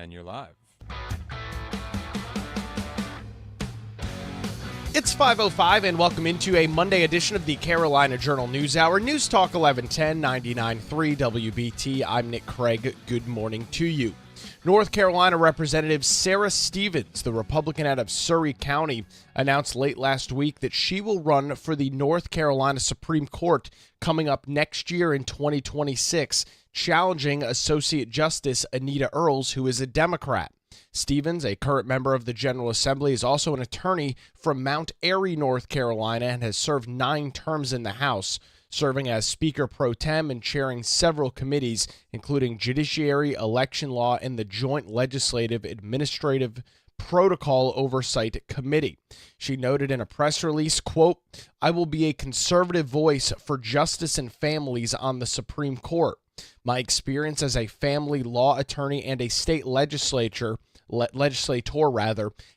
And you're live. It's 5:05 and welcome into a Monday edition of the Carolina Journal News Hour. News Talk 1110 99.3 WBT. I'm Nick Craig. Good morning to you. North Carolina Representative Sarah Stevens, the Republican out of Surry County, announced late last week that she will run for the North Carolina Supreme Court coming up next year in 2026, challenging Associate Justice Anita Earls, who is a Democrat. Stevens, a current member of the General Assembly, is also an attorney from Mount Airy, North Carolina, and has served 9 terms in the House, serving as Speaker pro tem and chairing several committees, including Judiciary, Election Law, and the Joint Legislative Administrative Protocol Oversight Committee. She noted in a press release, quote, "I will be a conservative voice for justice and families on the Supreme Court. My experience as a family law attorney and a state legislator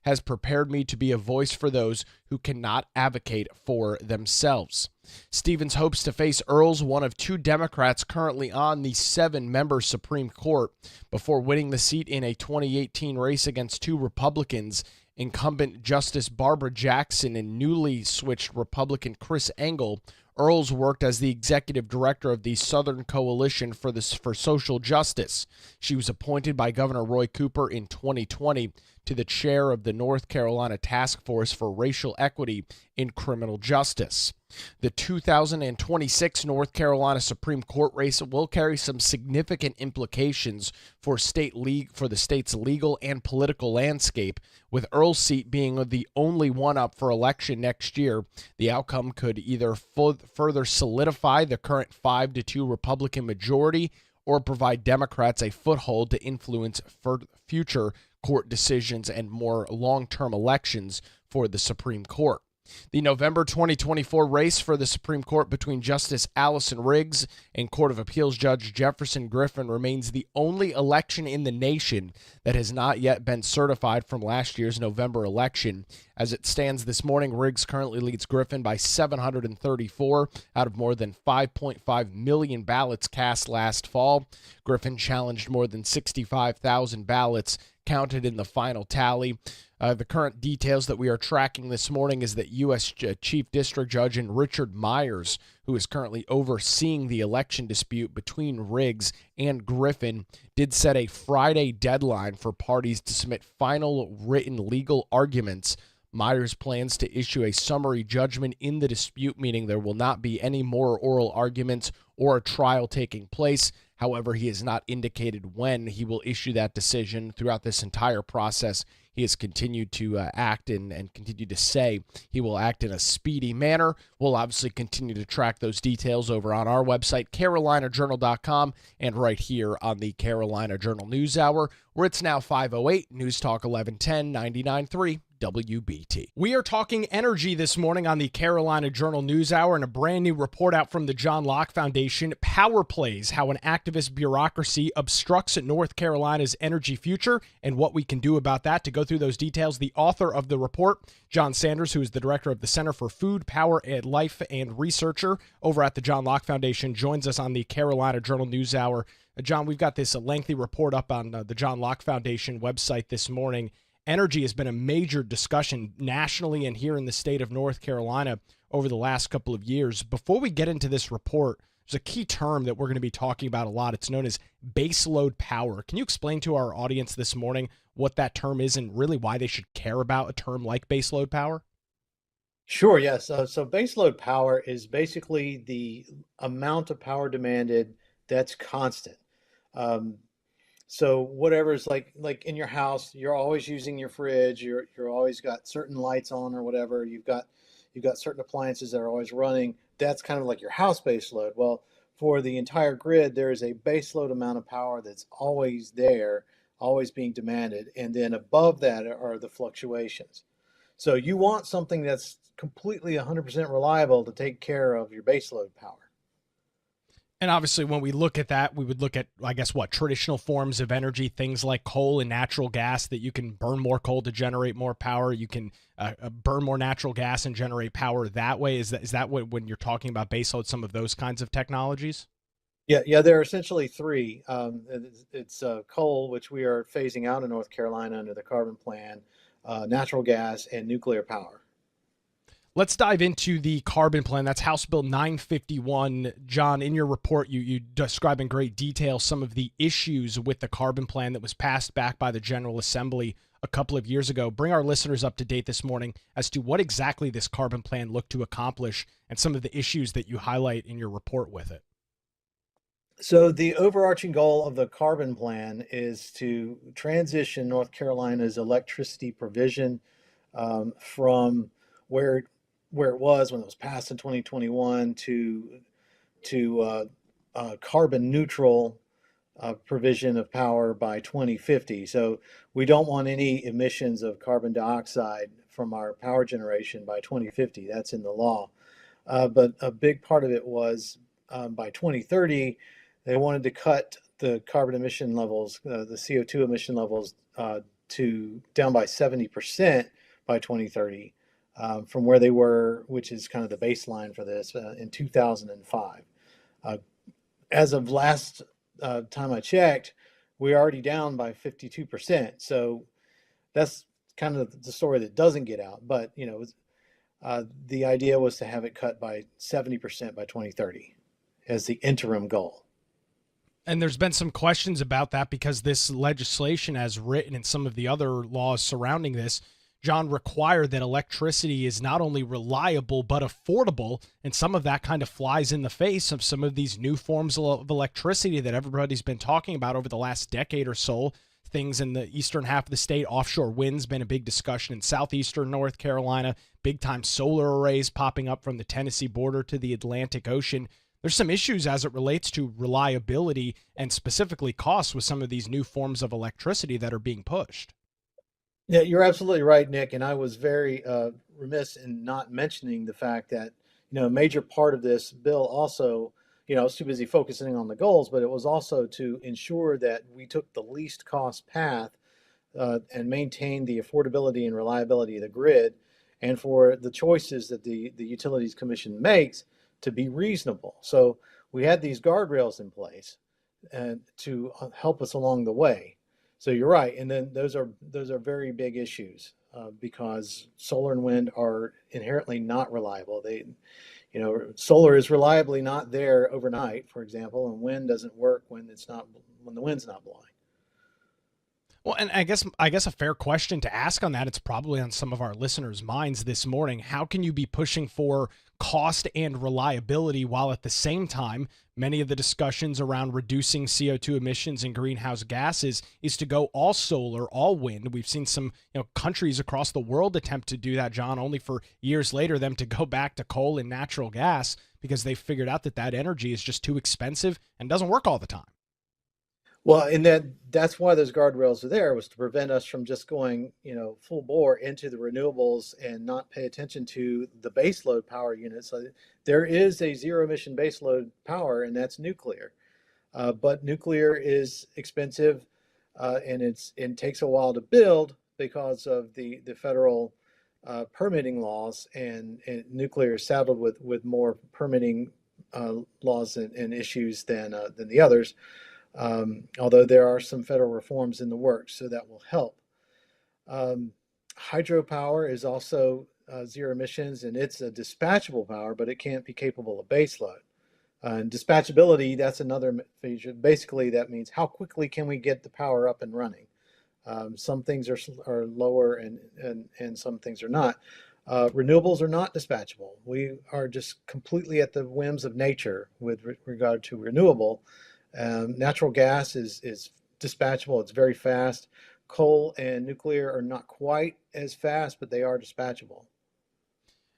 has prepared me to be a voice for those who cannot advocate for themselves." Stevens hopes to face Earls, one of 2 Democrats currently on the 7-member Supreme Court, before winning the seat in a 2018 race against 2 Republicans, incumbent Justice Barbara Jackson and newly switched Republican Chris Engel. Earls worked as the executive director of the Southern Coalition for Social Justice. She was appointed by Governor Roy Cooper in 2020 to the chair of the North Carolina Task Force for Racial Equity in Criminal Justice. The 2026 North Carolina Supreme Court race will carry some significant implications for the state's legal and political landscape, with Earl's seat being the only one up for election next year. The outcome could either further solidify the current 5-2 Republican majority or provide Democrats a foothold to influence future court decisions and more long-term elections for the Supreme Court. The November 2024 race for the Supreme Court between Justice Allison Riggs and Court of Appeals Judge Jefferson Griffin remains the only election in the nation that has not yet been certified from last year's November election. As it stands this morning, Riggs currently leads Griffin by 734 out of more than 5.5 million ballots cast last fall. Griffin challenged more than 65,000 ballots counted in the final tally. The current details that we are tracking this morning is that U.S. Chief District Judge Richard Myers, who is currently overseeing the election dispute between Riggs and Griffin, did set a Friday deadline for parties to submit final written legal arguments. Myers plans to issue a summary judgment in the dispute, meaning there will not be any more oral arguments or a trial taking place. However, he has not indicated when he will issue that decision. Throughout this entire process, he has continued to act and continue to say he will act in a speedy manner. We'll obviously continue to track those details over on our website, carolinajournal.com, and right here on the Carolina Journal News Hour, where it's now 5:08, News Talk 1110, 99.3. WBT. We are talking energy this morning on the Carolina Journal News Hour, and a brand new report out from the John Locke Foundation, Power Plays, how an activist bureaucracy obstructs North Carolina's energy future and what we can do about that. To go through those details, the author of the report, Jon Sanders, who is the director of the Center for Food, Power, and Life and researcher over at the John Locke Foundation, joins us on the Carolina Journal News Hour. John, we've got this lengthy report up on the John Locke Foundation website this morning. Energy has been a major discussion nationally and here in the state of North Carolina over the last couple of years. Before we get into this report, there's a key term that we're going to be talking about a lot. It's known as baseload power. Can you explain to our audience this morning what that term is and really why they should care about a term like baseload power? Sure, yes. So baseload power is basically the amount of power demanded that's constant. So whatever's like in your house, you're always using your fridge, you're always got certain lights on or whatever, you've got certain appliances that are always running. That's kind of like your house base load. Well, for the entire grid, there is a base load amount of power that's always there, always being demanded. And then above that are the fluctuations. So you want something that's completely 100% reliable to take care of your base load power. And obviously, when we look at that, we would look at, I guess, traditional forms of energy, things like coal and natural gas, that you can burn more coal to generate more power. You can burn more natural gas and generate power that way. Is that what, when you're talking about baseload, some of those kinds of technologies? Yeah, there are essentially three. It's coal, which we are phasing out in North Carolina under the Carbon Plan, natural gas, and nuclear power. Let's dive into the carbon plan. That's House Bill 951. John, in your report, you describe in great detail some of the issues with the carbon plan that was passed back by the General Assembly a couple of years ago. Bring our listeners up to date this morning as to what exactly this carbon plan looked to accomplish and some of the issues that you highlight in your report with it. So the overarching goal of the Carbon Plan is to transition North Carolina's electricity provision from where where it was when it was passed in 2021 to carbon neutral provision of power by 2050. So we don't want any emissions of carbon dioxide from our power generation by 2050. That's in the law. But a big part of it was by 2030, they wanted to cut the carbon emission levels, the CO2 emission levels, to down by 70% by 2030 from where they were, which is kind of the baseline for this in 2005. As of last time I checked, we're already down by 52%. So that's kind of the story that doesn't get out. But the idea was to have it cut by 70% by 2030 as the interim goal. And there's been some questions about that because this legislation, as written, and some of the other laws surrounding this, John, require that electricity is not only reliable but affordable, and some of that kind of flies in the face of some of these new forms of electricity that everybody's been talking about over the last decade or so. Things in the eastern half of the state, offshore wind's been a big discussion in southeastern North Carolina, big-time solar arrays popping up from the Tennessee border to the Atlantic Ocean. There's some issues as it relates to reliability and specifically costs with some of these new forms of electricity that are being pushed. Yeah, you're absolutely right, Nick. And I was very remiss in not mentioning the fact that, a major part of this bill also, I was too busy focusing on the goals, but it was also to ensure that we took the least cost path and maintained the affordability and reliability of the grid, and for the choices that the Utilities Commission makes to be reasonable. So we had these guardrails in place and to help us along the way. So you're right, and then those are very big issues because solar and wind are inherently not reliable. Solar is reliably not there overnight, for example, and wind doesn't work when the wind's not blowing. Well, and I guess a fair question to ask on that, it's probably on some of our listeners' minds this morning. How can you be pushing for cost and reliability while at the same time many of the discussions around reducing CO2 emissions and greenhouse gases is to go all solar, all wind? We've seen some countries across the world attempt to do that, John, only for years later them to go back to coal and natural gas because they figured out that energy is just too expensive and doesn't work all the time. Well, and that's why those guardrails are there, was to prevent us from just going, full bore into the renewables and not pay attention to the baseload power units. So there is a zero emission baseload power, and that's nuclear. But nuclear is expensive, and it takes a while to build because of the federal permitting laws, and nuclear is saddled with more permitting laws and issues than the others. Although there are some federal reforms in the works, so that will help. Hydropower is also zero emissions, and it's a dispatchable power, but it can't be capable of baseload. And dispatchability, that's another feature. Basically, that means how quickly can we get the power up and running. Some things are lower and some things are not. Renewables are not dispatchable. We are just completely at the whims of nature with regard to renewable. Natural gas is dispatchable. It's very fast. Coal and nuclear are not quite as fast, but they are dispatchable.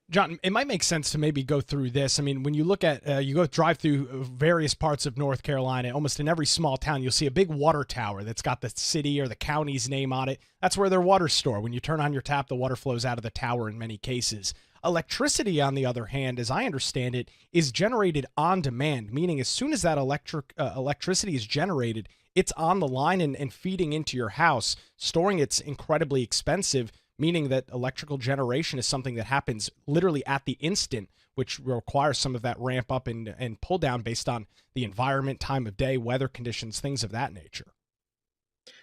John, it might make sense to maybe go through this. I mean, when you look at, you go drive through various parts of North Carolina, almost in every small town, you'll see a big water tower that's got the city or the county's name on it. That's where their water's stored. When you turn on your tap, the water flows out of the tower in many cases. Electricity, on the other hand, as I understand it, is generated on demand, meaning as soon as that electricity is generated, it's on the line and feeding into your house. Storing it's incredibly expensive meaning that electrical generation is something that happens literally at the instant, which requires some of that ramp up and pull down based on the environment, time of day, weather conditions, things of that nature.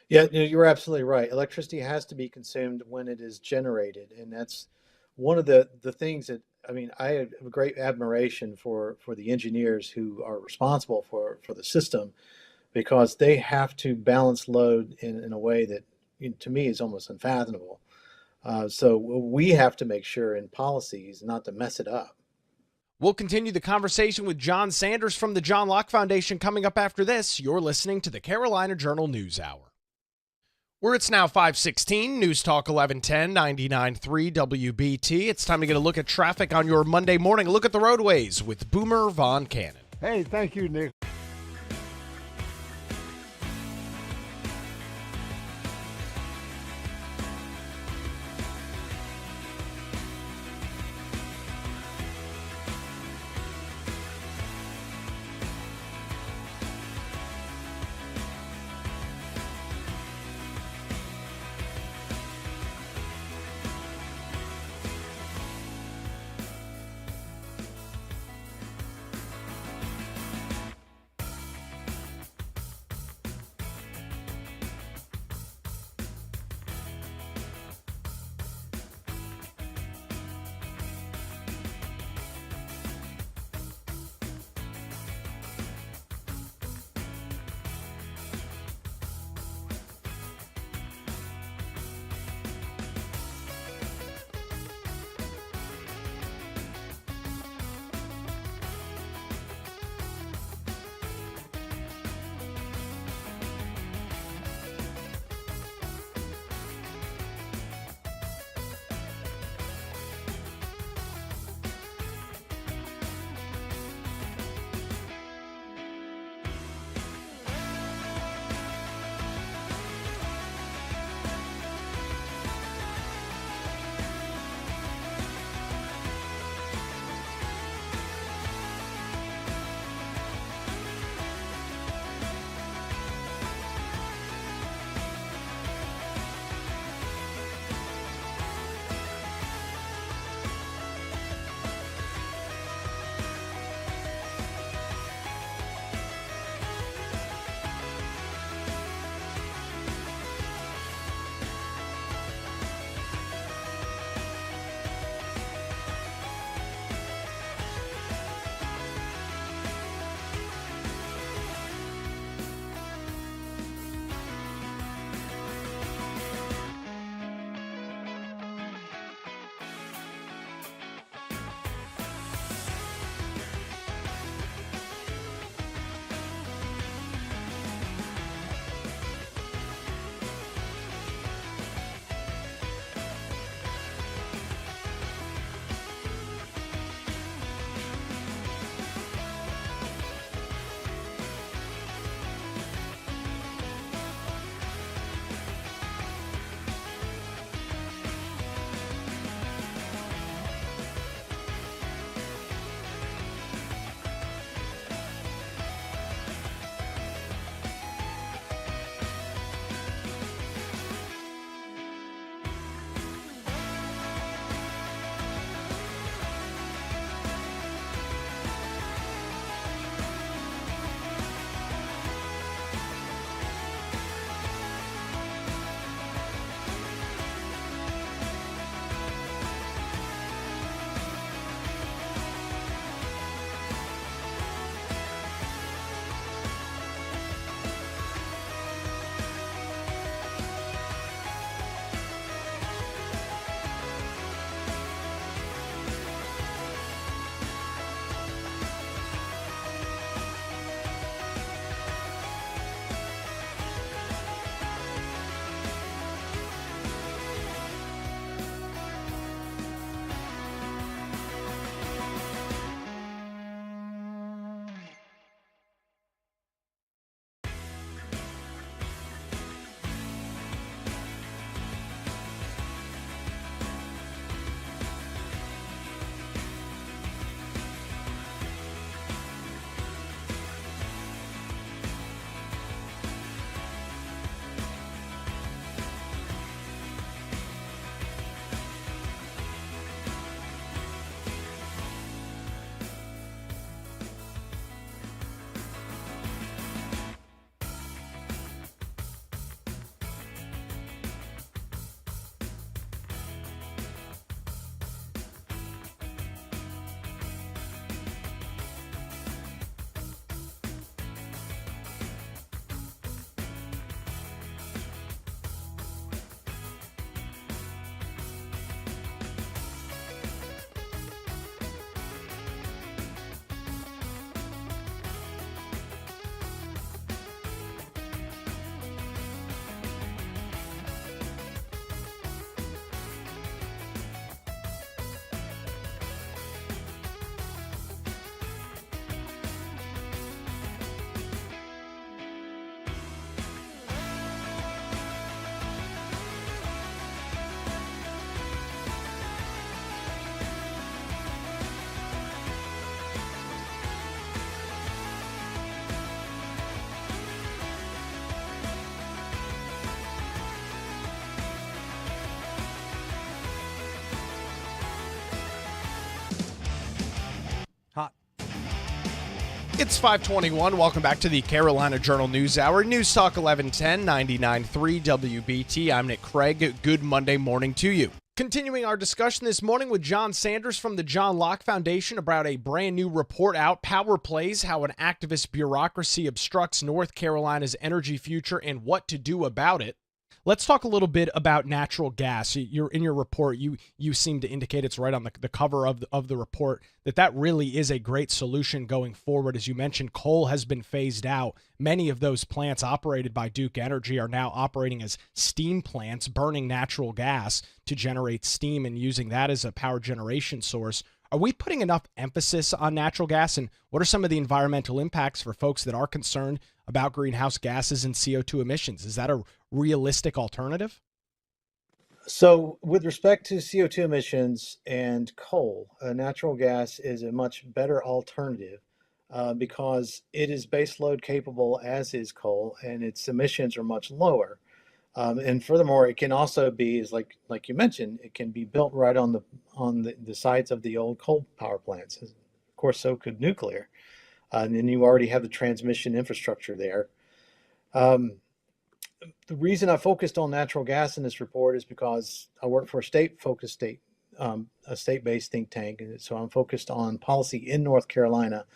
Yeah, you're absolutely right. Electricity has to be consumed when it is generated, and that's one of the things that I mean. I have a great admiration for the engineers who are responsible for the system because they have to balance load in a way that to me is almost unfathomable. So we have to make sure in policies not to mess it up. We'll continue the conversation with Jon Sanders from the John Locke Foundation coming up after this. You're listening to the Carolina Journal News Hour. Where it's now 5:16, News Talk 1110, 99.3 WBT. It's time to get a look at traffic on your Monday morning. A look at the roadways with Boomer Von Cannon. Hey, thank you, Nick. It's 521. Welcome back to the Carolina Journal News Hour. News Talk 1110, 99.3 WBT. I'm Nick Craig. Good Monday morning to you. Continuing our discussion this morning with Jon Sanders from the John Locke Foundation about a brand new report out, Power Plays, How an Activist Bureaucracy Obstructs North Carolina's Energy Future and What to Do About It. Let's talk a little bit about natural gas. You're in your report, you seem to indicate, it's right on the cover of the report, that really is a great solution going forward. As you mentioned, coal has been phased out. Many of those plants operated by Duke Energy are now operating as steam plants, burning natural gas to generate steam and using that as a power generation source. Are we putting enough emphasis on natural gas, and what are some of the environmental impacts for folks that are concerned about greenhouse gases and CO2 emissions? Is that a realistic alternative? So, with respect to CO2 emissions and coal, natural gas is a much better alternative because it is baseload capable, as is coal, and its emissions are much lower. And furthermore, it can also be, is like you mentioned, it can be built right on the sites of the old coal power plants. Of course, so could nuclear. And then you already have the transmission infrastructure there. The reason I focused on natural gas in this report is because I work for a state-based think tank, and so I'm focused on policy in North Carolina.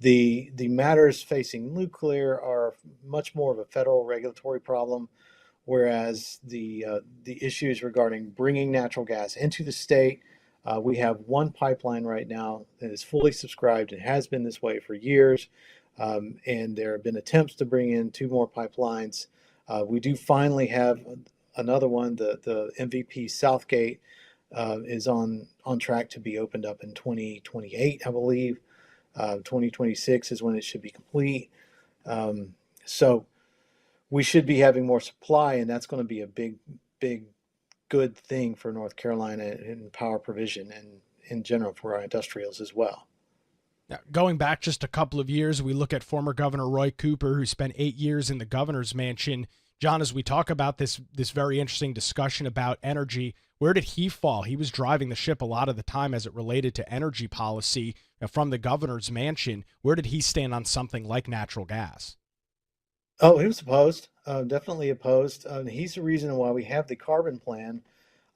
The matters facing nuclear are much more of a federal regulatory problem, whereas the issues regarding bringing natural gas into the state, we have one pipeline right now that is fully subscribed and has been this way for years, and there have been attempts to bring in two more pipelines. We do finally have another one. The MVP Southgate is on track to be opened up in 2028, I believe. 2026 is when it should be complete. So we should be having more supply, and that's going to be a big good thing for North Carolina in power provision and in general for our industrials as well. Now, going back just a couple of years, we look at former Governor Roy Cooper, who spent 8 years in the governor's mansion. John, as we talk about this very interesting discussion about energy, where did he fall? He was driving the ship a lot of the time as it related to energy policy from the governor's mansion. Where did he stand on something like natural gas? Oh, he was opposed, definitely opposed. He's the reason why we have the carbon plan.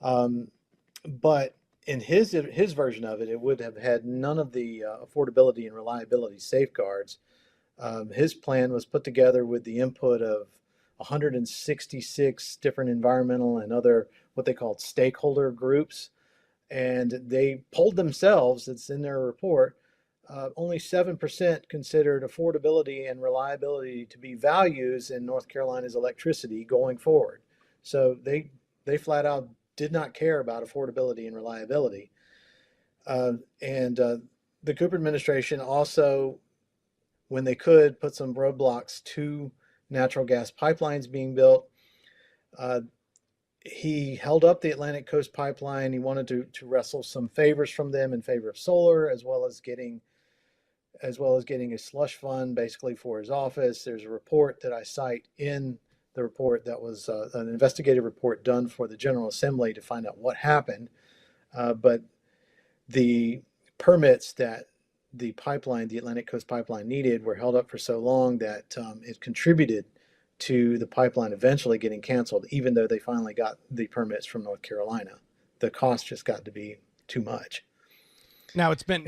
But in his version of it, it would have had none of the affordability and reliability safeguards. His plan was put together with the input of 166 different environmental and other what they called stakeholder groups, and they polled themselves. It's in their report. Only 7% considered affordability and reliability to be values in North Carolina's electricity going forward. So they flat out did not care about affordability and reliability. And the Cooper administration also, when they could, put some roadblocks to natural gas pipelines being built. He held up the Atlantic Coast Pipeline. He wanted to wrestle some favors from them in favor of solar, as well as getting a slush fund basically for his office. There's a report that I cite in the report that was an investigative report done for the General Assembly to find out what happened. But the permits that the Atlantic Coast Pipeline needed were held up for so long that it contributed to the pipeline eventually getting canceled, even though they finally got the permits from North Carolina. The cost just got to be too much. Now I was going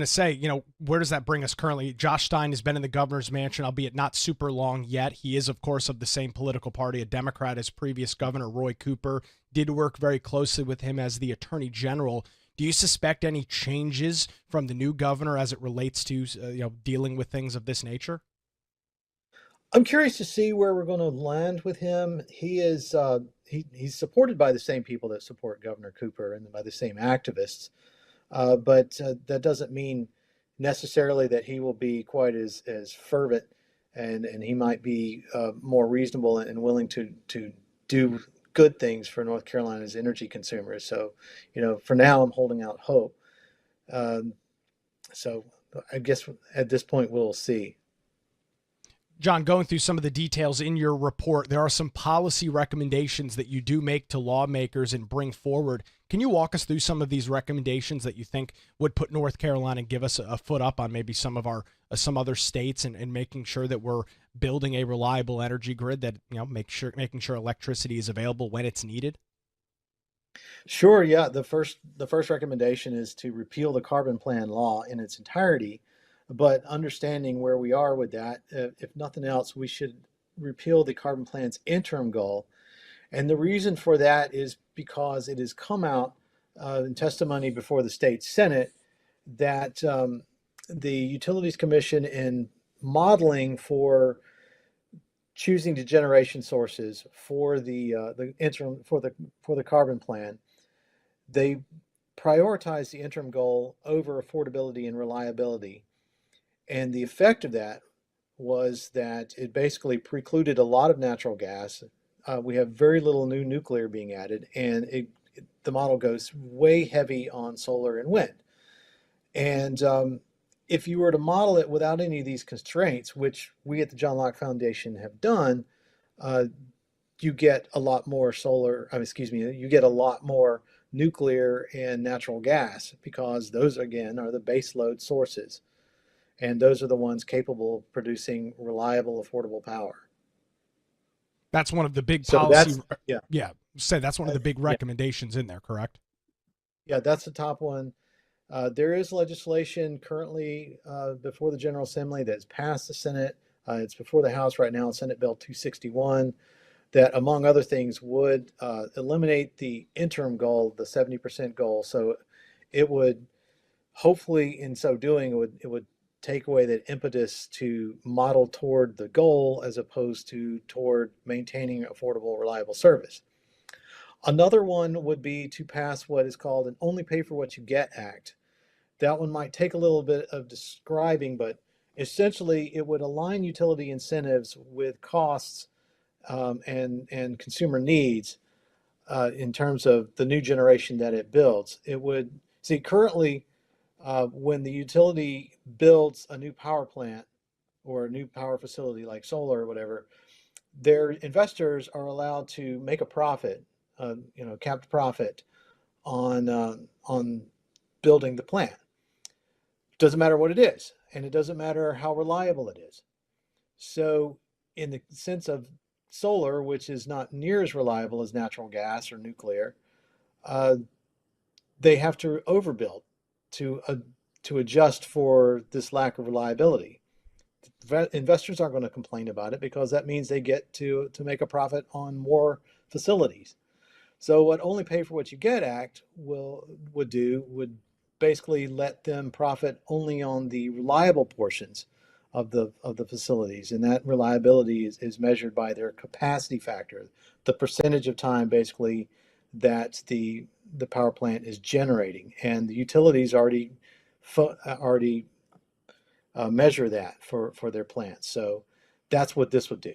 to say, where does that bring us currently? Josh Stein has been in the governor's mansion, albeit not super long yet. He is, of course, of the same political party, a Democrat, as previous Governor Roy Cooper. Did work very closely with him as the Attorney General. Do you suspect any changes from the new governor as it relates to dealing with things of this nature? I'm curious to see where we're going to land with him. He is he's supported by the same people that support Governor Cooper and by the same activists. But that doesn't mean necessarily that he will be quite as fervent, and he might be more reasonable and willing to do good things for North Carolina's energy consumers. So, for now, I'm holding out hope. So I guess at this point, we'll see. John, going through some of the details in your report, there are some policy recommendations that you do make to lawmakers and bring forward. Can you walk us through some of these recommendations that you think would put North Carolina and give us a foot up on maybe some of our some other states and making sure that we're building a reliable energy grid that making sure electricity is available when it's needed? Sure, yeah. The first recommendation is to repeal the carbon plan law in its entirety, but understanding where we are with that, if nothing else, we should repeal the carbon plan's interim goal. And the reason for that is because it has come out in testimony before the state Senate that the Utilities Commission, in modeling for choosing the generation sources for the interim for the carbon plan, they prioritize the interim goal over affordability and reliability. And the effect of that was that it basically precluded a lot of natural gas. We have very little new nuclear being added, and the model goes way heavy on solar and wind. And if you were to model it without any of these constraints, which we at the John Locke Foundation have done, uh, you get a lot more you get a lot more nuclear and natural gas, because those, again, are the base load sources. And those are the ones capable of producing reliable, affordable power. That's one of the big So policy. yeah, Yeah, say that's one of the big yeah, recommendations in there, correct? yeah, that's the top one. There is legislation currently before the General Assembly that's passed the Senate. It's before the House right now, Senate Bill 261, that, among other things, would eliminate the interim goal, the 70% goal. So it would, hopefully, in so doing, it would take away that impetus to model toward the goal as opposed to toward maintaining affordable, reliable service. Another one would be to pass what is called an Only Pay for What You Get Act. That one might take a little bit of describing, but essentially it would align utility incentives with costs and consumer needs in terms of the new generation that it builds. It would see currently when the utility builds a new power plant or a new power facility like solar or whatever, their investors are allowed to make a profit, capped profit on building the plant. Doesn't matter what it is, and it doesn't matter how reliable it is. So, in the sense of solar, which is not near as reliable as natural gas or nuclear, uh, they have to overbuild to to adjust for this lack of reliability. Investors aren't going to complain about it because that means they get to make a profit on more facilities. So what Only Pay for What You Get Act would basically let them profit only on the reliable portions of the facilities, and that reliability is measured by their capacity factor, the percentage of time basically that the power plant is generating, and the utilities already measure that for their plants. So that's what this would do.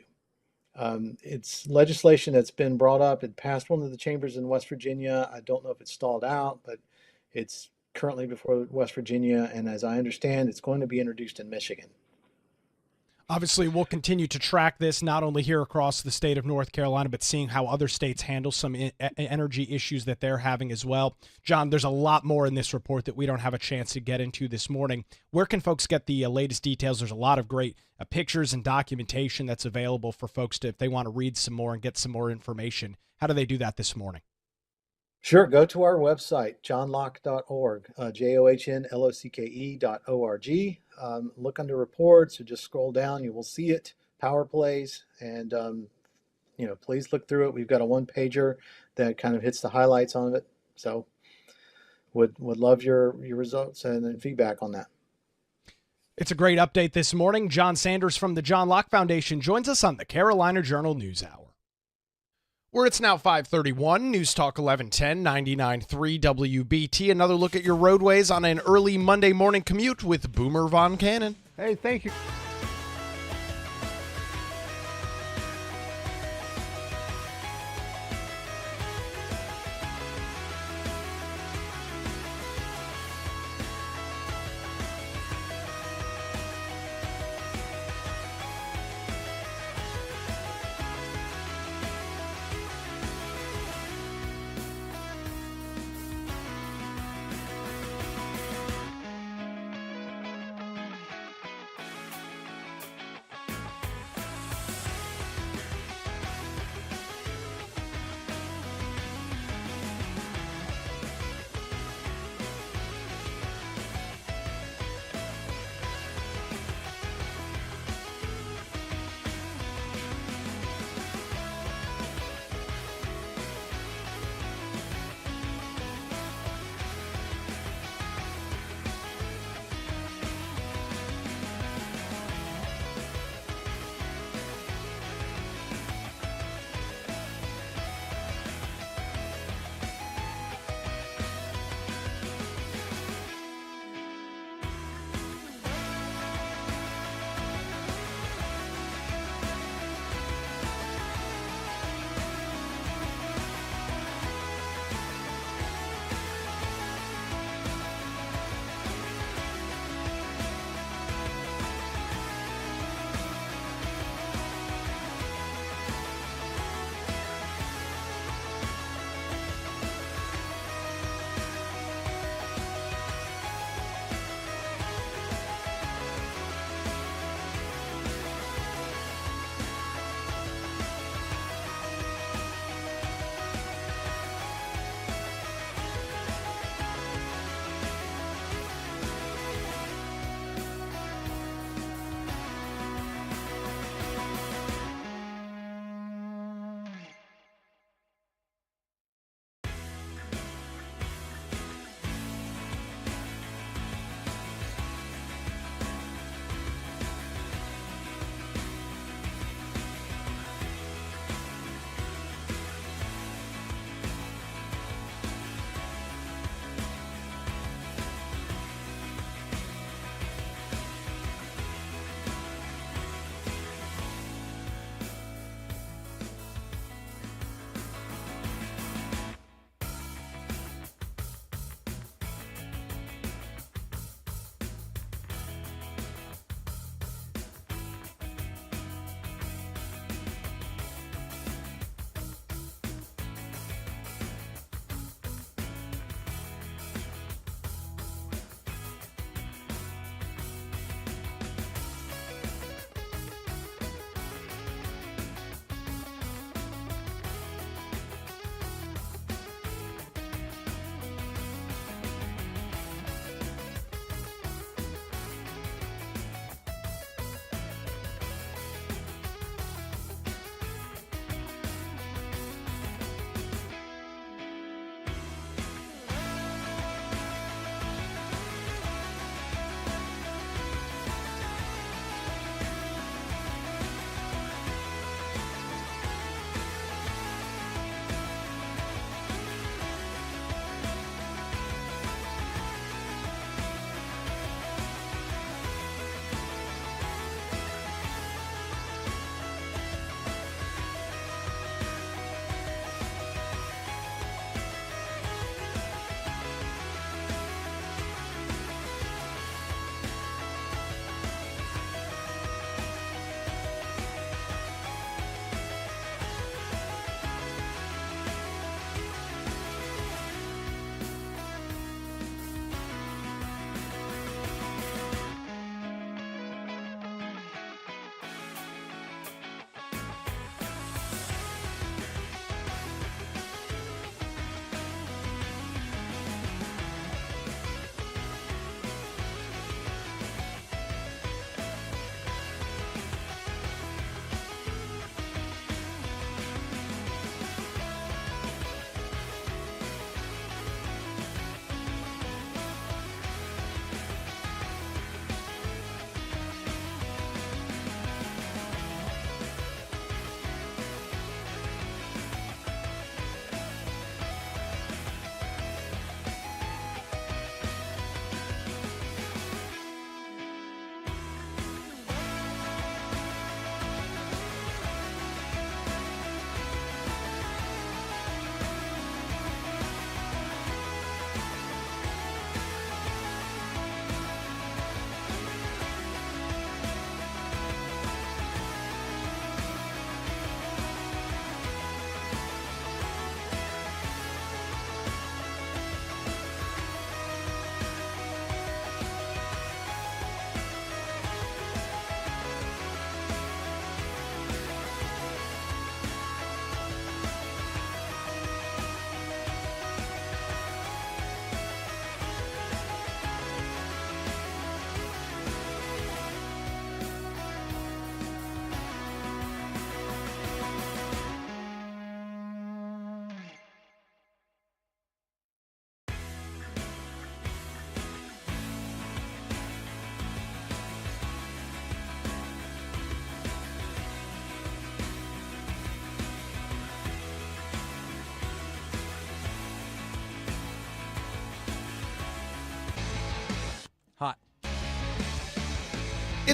It's legislation that's been brought up. It passed one of the chambers in West Virginia. I don't know if it's stalled out, but it's currently before West Virginia. And as I understand, it's going to be introduced in Michigan. Obviously, we'll continue to track this not only here across the state of North Carolina, but seeing how other states handle some energy issues that they're having as well. John, there's a lot more in this report that we don't have a chance to get into this morning. Where can folks get the latest details? There's a lot of great pictures and documentation that's available for folks to, if they want to read some more and get some more information. How do they do that this morning? Sure. Go to our website, johnlocke.org, JOHNLOCKE.org. Look under reports or just scroll down. You will see it, power plays, and please look through it. We've got a one-pager that kind of hits the highlights on it. So would love your results and feedback on that. It's a great update this morning. Jon Sanders from the John Locke Foundation joins us on the Carolina Journal News Hour. Where it's now 5:31, News Talk 1110, 99.3 WBT. Another look at your roadways on an early Monday morning commute with Boomer Von Cannon. Hey, thank you.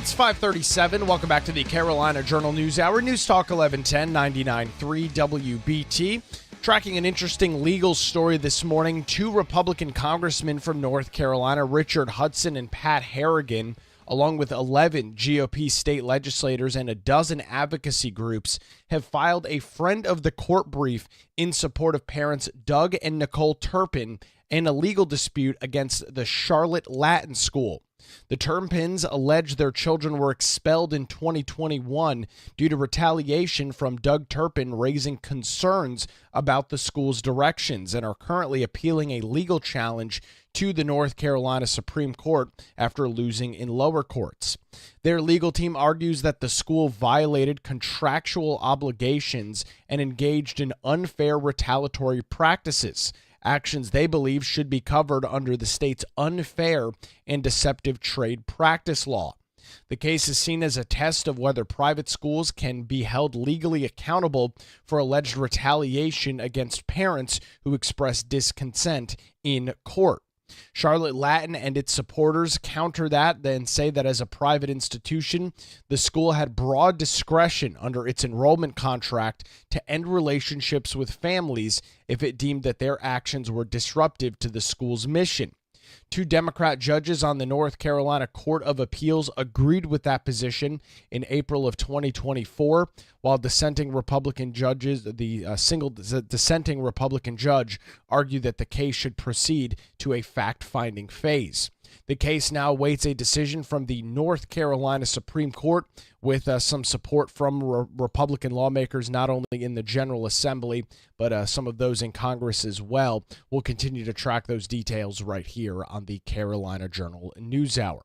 It's 5:37. Welcome back to the Carolina Journal News Hour. News Talk 1110 99.3 WBT. Tracking an interesting legal story this morning. Two Republican congressmen from North Carolina, Richard Hudson and Pat Harrigan, along with 11 GOP state legislators and a dozen advocacy groups, have filed a friend of the court brief in support of parents Doug and Nicole Turpin in a legal dispute against the Charlotte Latin School. The Turpins allege their children were expelled in 2021 due to retaliation from Doug Turpin raising concerns about the school's directions and are currently appealing a legal challenge to the North Carolina Supreme Court after losing in lower courts. Their legal team argues that the school violated contractual obligations and engaged in unfair retaliatory practices, actions they believe should be covered under the state's unfair and deceptive trade practice law. The case is seen as a test of whether private schools can be held legally accountable for alleged retaliation against parents who express disconsent in court. Charlotte Latin and its supporters counter that and say that as a private institution, the school had broad discretion under its enrollment contract to end relationships with families if it deemed that their actions were disruptive to the school's mission. Two Democrat judges on the North Carolina Court of Appeals agreed with that position in April of 2024, while dissenting Republican judges, single dissenting Republican judge, argued that the case should proceed to a fact-finding phase. The case now awaits a decision from the North Carolina Supreme Court with some support from Republican lawmakers, not only in the General Assembly, but some of those in Congress as well. We'll continue to track those details right here on the Carolina Journal News Hour.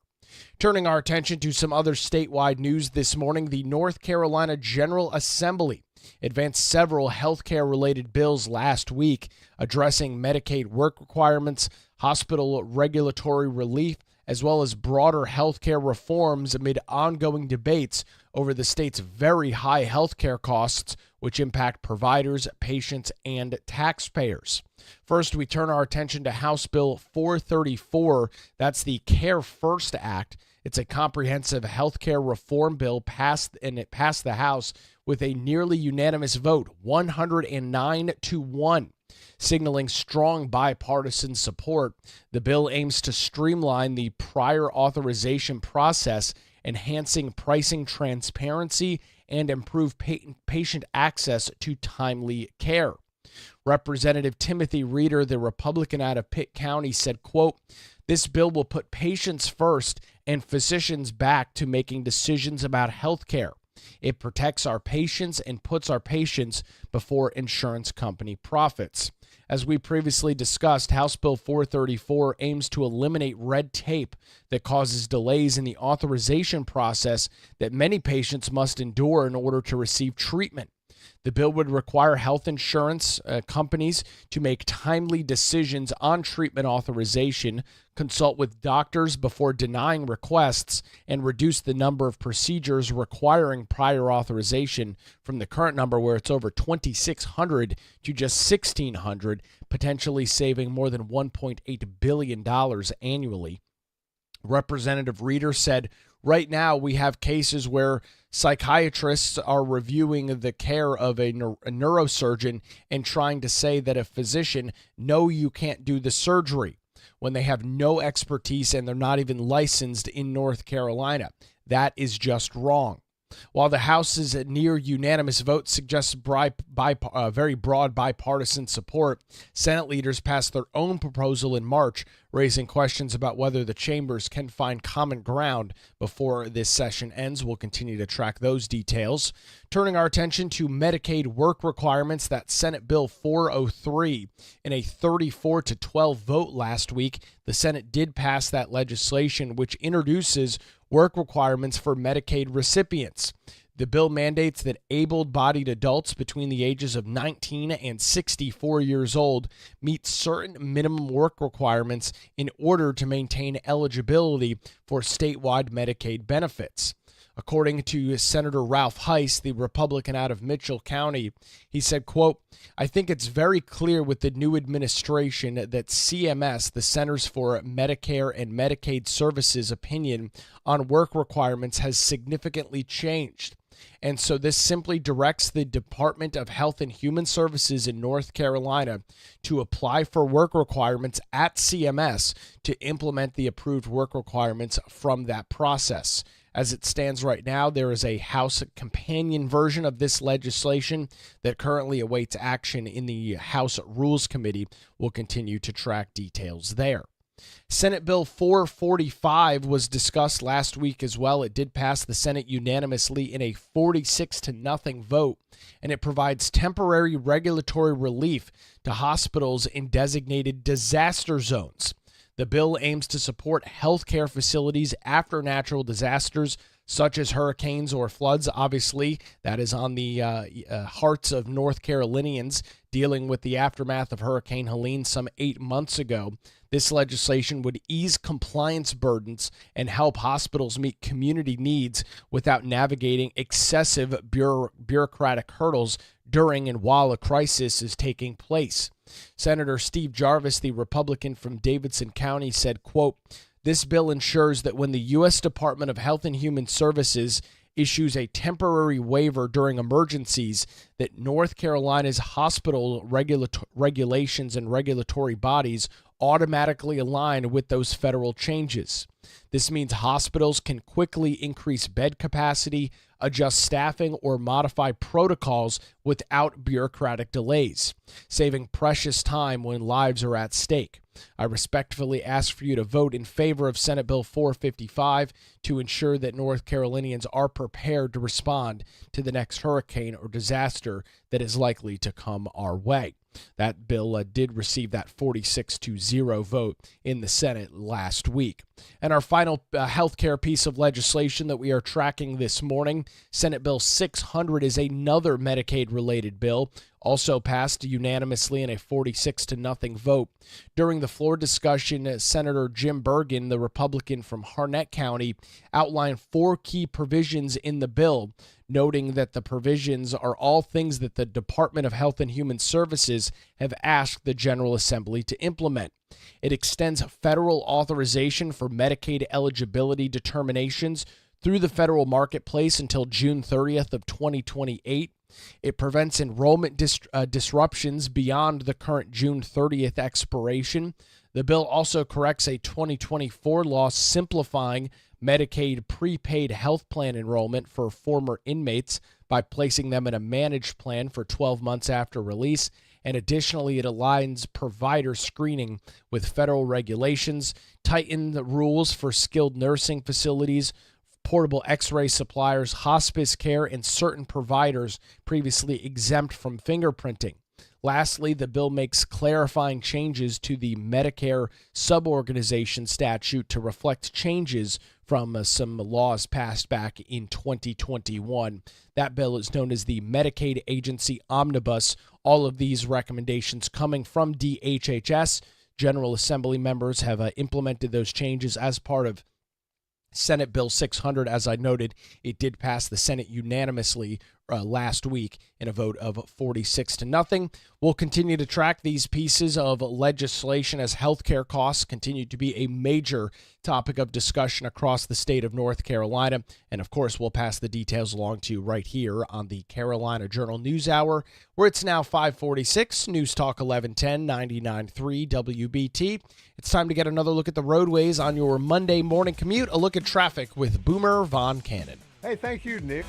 Turning our attention to some other statewide news this morning, the North Carolina General Assembly advanced several healthcare-related bills last week addressing Medicaid work requirements, hospital regulatory relief, as well as broader healthcare reforms amid ongoing debates over the state's very high healthcare costs, which impact providers, patients, and taxpayers. First, we turn our attention to House Bill 434. That's the Care First Act. It's a comprehensive healthcare reform bill it passed the House with a nearly unanimous vote, 109-1. Signaling strong bipartisan support. The bill aims to streamline the prior authorization process, enhancing pricing transparency and improve patient access to timely care. Representative Timothy Reeder, the Republican out of Pitt County, said, quote, "This bill will put patients first and physicians back to making decisions about health care. It protects our patients and puts our patients before insurance company profits." As we previously discussed, House Bill 434 aims to eliminate red tape that causes delays in the authorization process that many patients must endure in order to receive treatment. The bill would require health insurance companies to make timely decisions on treatment authorization, consult with doctors before denying requests, and reduce the number of procedures requiring prior authorization from the current number where it's over 2,600 to just 1,600, potentially saving more than $1.8 billion annually. Representative Reeder said, "Right now we have cases where psychiatrists are reviewing the care of a neurosurgeon and trying to say that a physician, no, you can't do the surgery, when they have no expertise and they're not even licensed in North Carolina. That is just wrong." While the House's near unanimous vote suggests very broad bipartisan support, Senate leaders passed their own proposal in March, raising questions about whether the chambers can find common ground before this session ends. We'll continue to track those details. Turning our attention to Medicaid work requirements, that Senate Bill 403. In a 34-12 vote last week, the Senate did pass that legislation, which introduces work requirements for Medicaid recipients. The bill mandates that able-bodied adults between the ages of 19 and 64 years old meet certain minimum work requirements in order to maintain eligibility for statewide Medicaid benefits. According to Senator Ralph Heiss, the Republican out of Mitchell County, he said, quote, "I think it's very clear with the new administration that CMS, the Centers for Medicare and Medicaid Services, opinion on work requirements has significantly changed. And so this simply directs the Department of Health and Human Services in North Carolina to apply for work requirements at CMS to implement the approved work requirements from that process. As it stands right now, there is a House companion version of this legislation that currently awaits action in the House Rules Committee. We'll continue to track details there. Senate Bill 445 was discussed last week as well. It did pass the Senate unanimously in a 46-0 vote, and it provides temporary regulatory relief to hospitals in designated disaster zones. The bill aims to support healthcare facilities after natural disasters such as hurricanes or floods. Obviously, that is on the hearts of North Carolinians dealing with the aftermath of Hurricane Helene some 8 months ago. This legislation would ease compliance burdens and help hospitals meet community needs without navigating excessive bureaucratic hurdles during and while a crisis is taking place. Senator Steve Jarvis, the Republican from Davidson County, said, quote, "This bill ensures that when the U.S. Department of Health and Human Services issues a temporary waiver during emergencies, that North Carolina's hospital regulations and regulatory bodies automatically align with those federal changes. This means hospitals can quickly increase bed capacity, adjust staffing, or modify protocols without bureaucratic delays, saving precious time when lives are at stake. I respectfully ask for you to vote in favor of Senate Bill 455 to ensure that North Carolinians are prepared to respond to the next hurricane or disaster that is likely to come our way." That bill did receive that 46-0 vote in the Senate last week. And our final healthcare piece of legislation that we are tracking this morning, Senate Bill 600, is another Medicaid-related bill, also passed unanimously in a 46-0 vote. During the floor discussion, Senator Jim Bergen, the Republican from Harnett County, outlined 4 key provisions in the bill, noting that the provisions are all things that the Department of Health and Human Services have asked the General Assembly to implement. It extends federal authorization for Medicaid eligibility determinations through the federal marketplace until June 30th of 2028. It prevents enrollment disruptions beyond the current June 30th expiration. The bill also corrects a 2024 law simplifying Medicaid prepaid health plan enrollment for former inmates by placing them in a managed plan for 12 months after release. And additionally, it aligns provider screening with federal regulations, tighten the rules for skilled nursing facilities, portable x-ray suppliers, hospice care, and certain providers previously exempt from fingerprinting. Lastly, the bill makes clarifying changes to the Medicare suborganization statute to reflect changes from some laws passed back in 2021. That bill is known as the Medicaid Agency Omnibus. All of these recommendations coming from DHHS. General Assembly members have implemented those changes as part of Senate Bill 600. As I noted, it did pass the Senate unanimously last week in a vote of 46-0. We'll continue to track these pieces of legislation as healthcare costs continue to be a major topic of discussion across the state of North Carolina. And of course, we'll pass the details along to you right here on the Carolina Journal News Hour, where it's now 5:46, News Talk 1110, 99.3 WBT. It's time to get another look at the roadways on your Monday morning commute. A look at traffic with Boomer Von Cannon. Hey, thank you, Nick.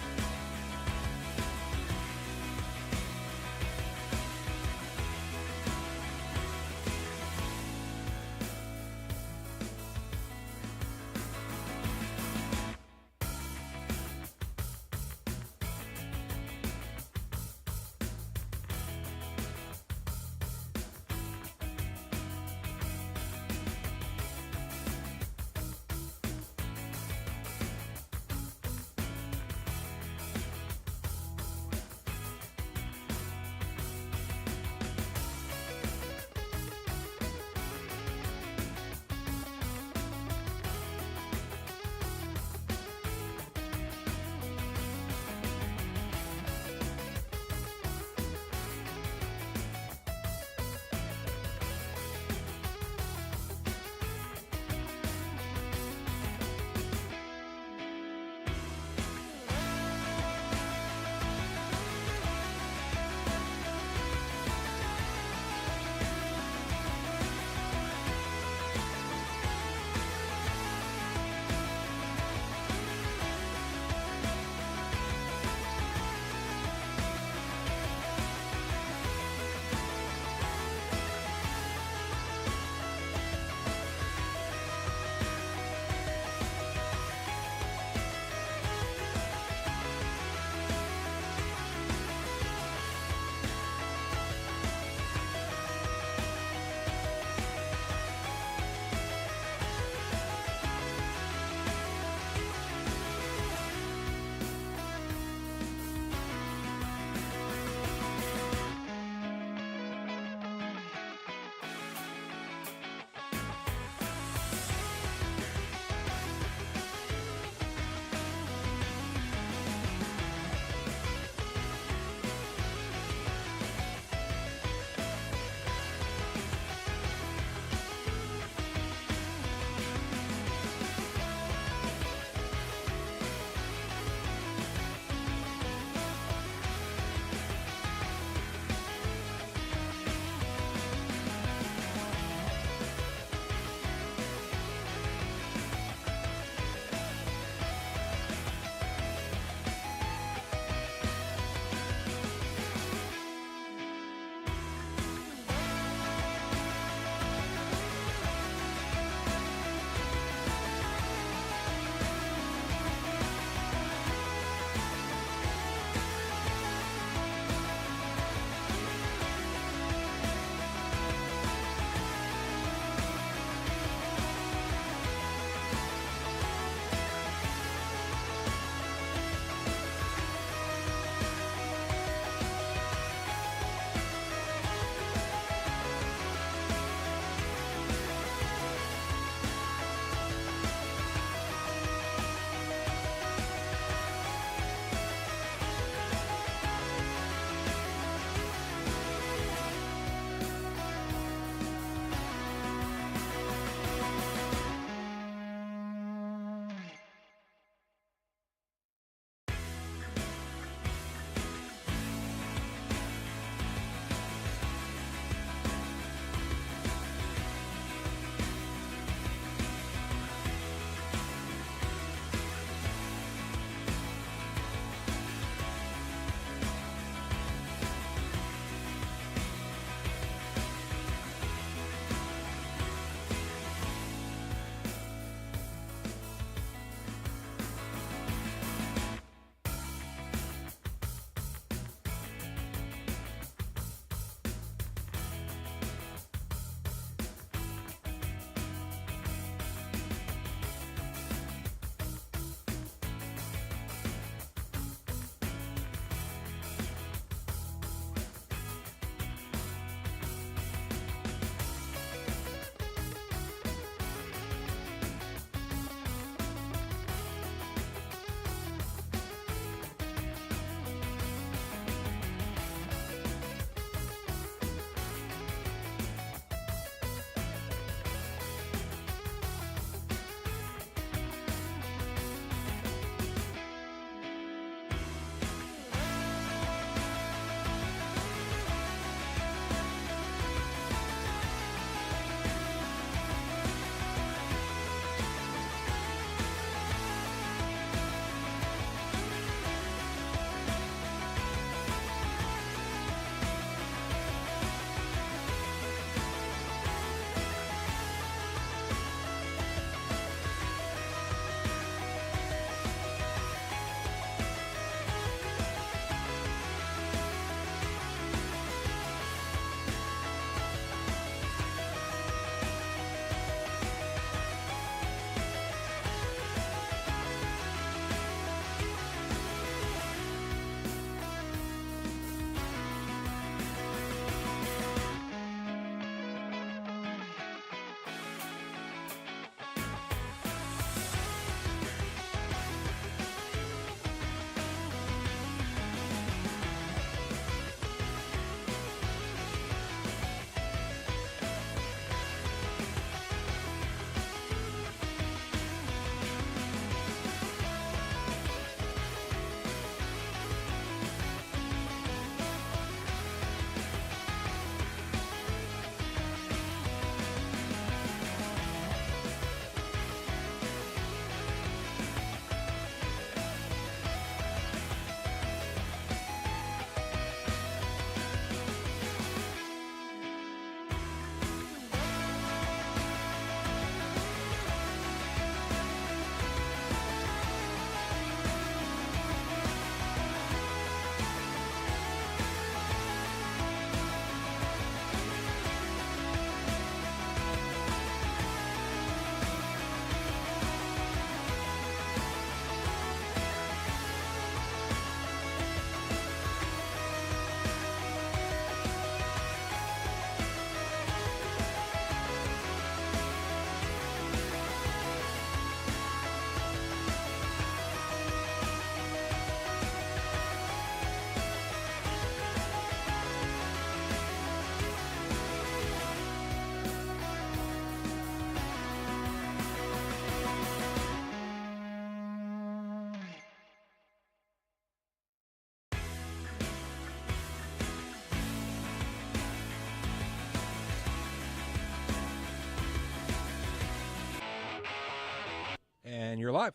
you're live.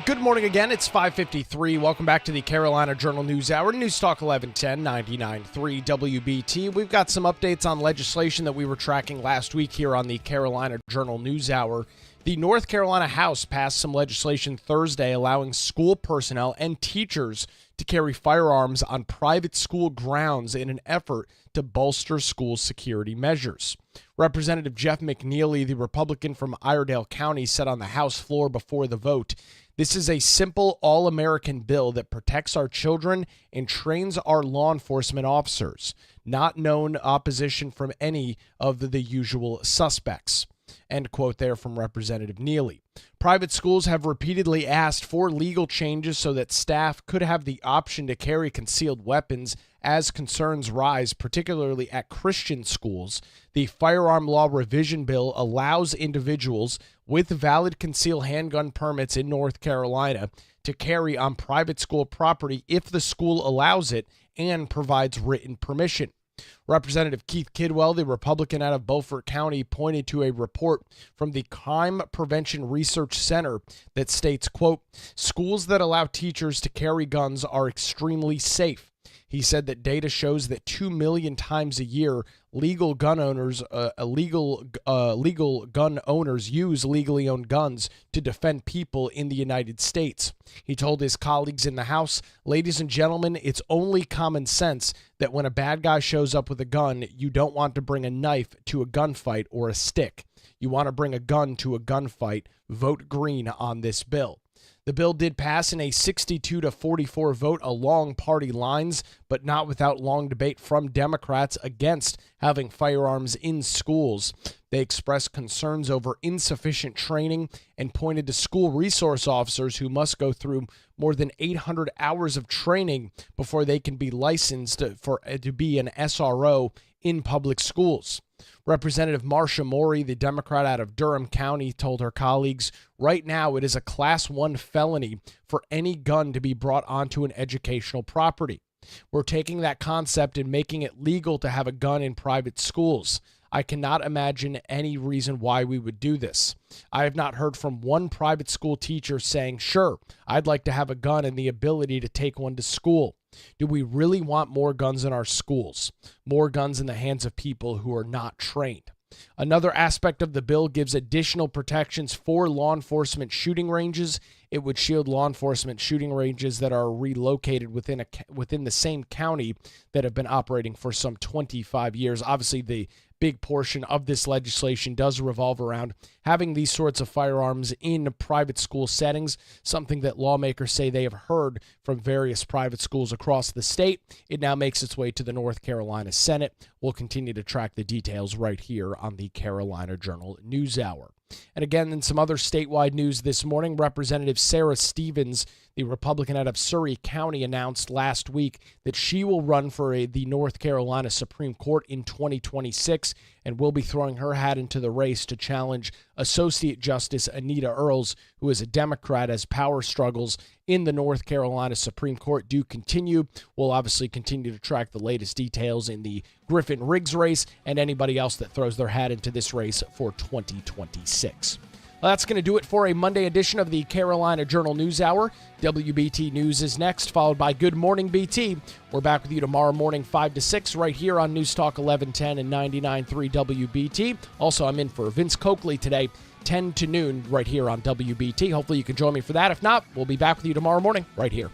Good morning again. It's 5:53. Welcome back to the Carolina Journal News Hour. News Talk 1110 99.3 WBT. We've got some updates on legislation that we were tracking last week here on the Carolina Journal News Hour. The North Carolina House passed some legislation Thursday allowing school personnel and teachers to carry firearms on private school grounds in an effort to bolster school security measures. Representative Jeff McNeely, the Republican from Iredell County, said on the House floor before the vote, "This is a simple, all-American bill that protects our children and trains our law enforcement officers, not known opposition from any of the usual suspects." End quote there from Representative Neely. Private schools have repeatedly asked for legal changes so that staff could have the option to carry concealed weapons as concerns rise, particularly at Christian schools. The Firearm Law Revision Bill allows individuals with valid concealed handgun permits in North Carolina to carry on private school property if the school allows it and provides written permission. Representative Keith Kidwell, the Republican out of Beaufort County, pointed to a report from the Crime Prevention Research Center that states, quote, "Schools that allow teachers to carry guns are extremely safe." He said that data shows that 2 million times a year, legal gun owners use legally owned guns to defend people in the United States. He told his colleagues in the House, "Ladies and gentlemen, it's only common sense that when a bad guy shows up with a gun, you don't want to bring a knife to a gunfight or a stick. You want to bring a gun to a gunfight. Vote green on this bill." The bill did pass in a 62-44 vote along party lines, but not without long debate from Democrats against having firearms in schools. They expressed concerns over insufficient training and pointed to school resource officers who must go through more than 800 hours of training before they can be licensed to be an SRO in public schools. Representative Marcia Morey, the Democrat out of Durham County, told her colleagues, "Right now it is a Class 1 felony for any gun to be brought onto an educational property. We're taking that concept and making it legal to have a gun in private schools. I cannot imagine any reason why we would do this. I have not heard from one private school teacher saying, 'Sure, I'd like to have a gun and the ability to take one to school.' Do we really want more guns in our schools? More guns in the hands of people who are not trained?" Another aspect of the bill gives additional protections for law enforcement shooting ranges. It would shield law enforcement shooting ranges that are relocated within the same county that have been operating for some 25 years. Obviously, the big portion of this legislation does revolve around having these sorts of firearms in private school settings, something that lawmakers say they have heard from various private schools across the state. It now makes its way to the North Carolina Senate. We'll continue to track the details right here on the Carolina Journal News Hour. And again, in some other statewide news this morning, Representative Sarah Stevens, the Republican out of Surry County, announced last week that she will run for the North Carolina Supreme Court in 2026 and will be throwing her hat into the race to challenge Associate Justice Anita Earls, who is a Democrat, as power struggles in the North Carolina Supreme Court do continue. We'll obviously continue to track the latest details in the Griffin Riggs race and anybody else that throws their hat into this race for 2026. Well, that's going to do it for a Monday edition of the Carolina Journal News Hour. WBT News is next, followed by Good Morning BT. We're back with you tomorrow morning, 5 to 6, right here on News Talk 1110 and 99.3 WBT. Also, I'm in for Vince Coakley today, 10 to noon, right here on WBT. Hopefully you can join me for that. If not, we'll be back with you tomorrow morning, right here.